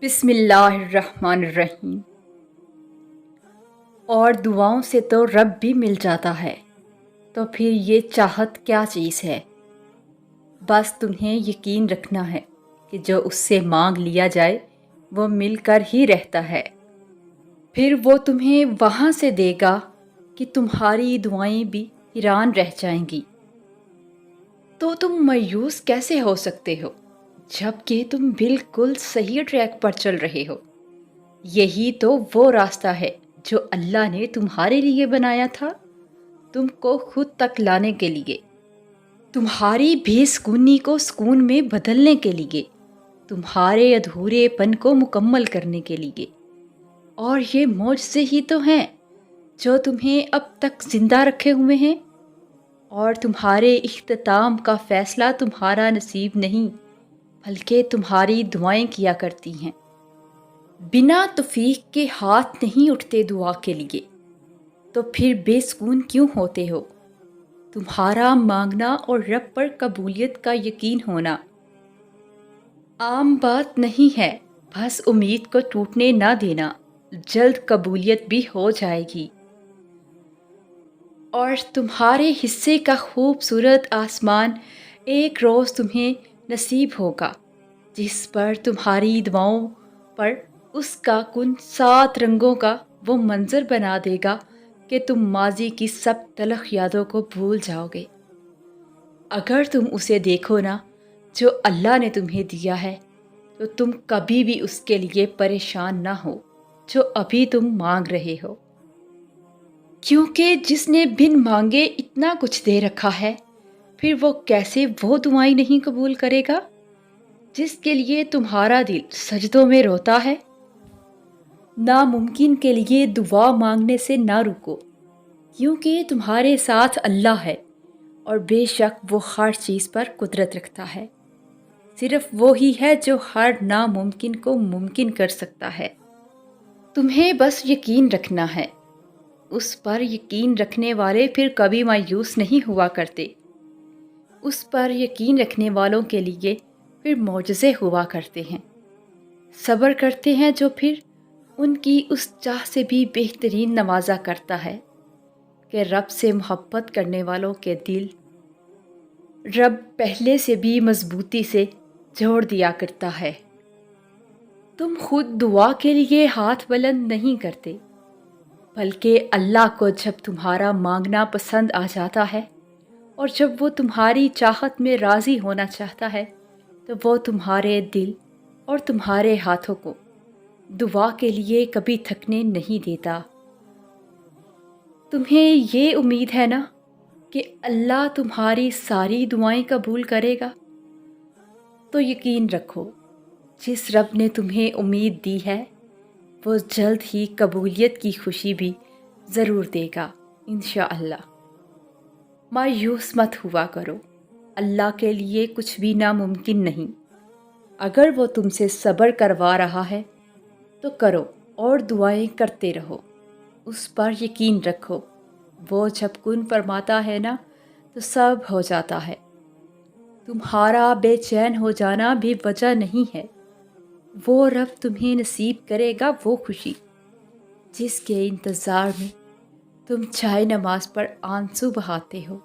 بسم اللہ الرحمن الرحیم۔ اور دعاؤں سے تو رب بھی مل جاتا ہے، تو پھر یہ چاہت کیا چیز ہے؟ بس تمہیں یقین رکھنا ہے کہ جو اس سے مانگ لیا جائے وہ مل کر ہی رہتا ہے۔ پھر وہ تمہیں وہاں سے دے گا کہ تمہاری دعائیں بھی حیران رہ جائیں گی۔ تو تم مایوس کیسے ہو سکتے ہو جب کہ تم بالکل صحیح ٹریک پر چل رہے ہو؟ یہی تو وہ راستہ ہے جو اللہ نے تمہارے لیے بنایا تھا، تم کو خود تک لانے کے لیے، تمہاری بے سکونی کو سکون میں بدلنے کے لیے، تمہارے ادھورے پن کو مکمل کرنے کے لیے۔ اور یہ معجزے ہی تو ہیں جو تمہیں اب تک زندہ رکھے ہوئے ہیں، اور تمہارے اختتام کا فیصلہ تمہارا نصیب نہیں بلکہ تمہاری دعائیں کیا کرتی ہیں۔ بنا توفیق کے ہاتھ نہیں اٹھتے دعا کے لیے، تو پھر بے سکون کیوں ہوتے ہو؟ تمہارا مانگنا اور رب پر قبولیت کا یقین ہونا عام بات نہیں ہے، بس امید کو ٹوٹنے نہ دینا، جلد قبولیت بھی ہو جائے گی۔ اور تمہارے حصے کا خوبصورت آسمان ایک روز تمہیں نصیب ہوگا، جس پر تمہاری دعاؤں پر اس کا کن 7 رنگوں کا وہ منظر بنا دے گا کہ تم ماضی کی سب تلخ یادوں کو بھول جاؤ گے۔ اگر تم اسے دیکھو نا جو اللہ نے تمہیں دیا ہے، تو تم کبھی بھی اس کے لیے پریشان نہ ہو جو ابھی تم مانگ رہے ہو، کیونکہ جس نے بن مانگے اتنا کچھ دے رکھا ہے، پھر وہ کیسے وہ دعائیں نہیں قبول کرے گا جس کے لیے تمہارا دل سجدوں میں روتا ہے۔ ناممکن کے لیے دعا مانگنے سے نہ رکو، کیونکہ تمہارے ساتھ اللہ ہے، اور بے شک وہ ہر چیز پر قدرت رکھتا ہے۔ صرف وہی ہے جو ہر ناممکن کو ممکن کر سکتا ہے۔ تمہیں بس یقین رکھنا ہے۔ اس پر یقین رکھنے والے پھر کبھی مایوس نہیں ہوا کرتے۔ اس پر یقین رکھنے والوں کے لیے پھر معجزے ہوا کرتے ہیں۔ صبر کرتے ہیں جو پھر ان کی اس چاہ سے بھی بہترین نوازا کرتا ہے کہ رب سے محبت کرنے والوں کے دل رب پہلے سے بھی مضبوطی سے جوڑ دیا کرتا ہے۔ تم خود دعا کے لیے ہاتھ بلند نہیں کرتے، بلکہ اللہ کو جب تمہارا مانگنا پسند آ جاتا ہے اور جب وہ تمہاری چاہت میں راضی ہونا چاہتا ہے، تو وہ تمہارے دل اور تمہارے ہاتھوں کو دعا کے لیے کبھی تھکنے نہیں دیتا۔ تمہیں یہ امید ہے نا کہ اللہ تمہاری ساری دعائیں قبول کرے گا؟ تو یقین رکھو، جس رب نے تمہیں امید دی ہے وہ جلد ہی قبولیت کی خوشی بھی ضرور دے گا انشاءاللہ۔ مایوس مت ہوا کرو، اللہ کے لیے کچھ بھی ناممکن نہیں۔ اگر وہ تم سے صبر کروا رہا ہے تو کرو اور دعائیں کرتے رہو، اس پر یقین رکھو۔ وہ جب کن فرماتا ہے نا تو سب ہو جاتا ہے۔ تمہارا بے چین ہو جانا بھی وجہ نہیں ہے، وہ رب تمہیں نصیب کرے گا وہ خوشی جس کے انتظار میں تم چائے نماز پر آنسو بہاتے ہو۔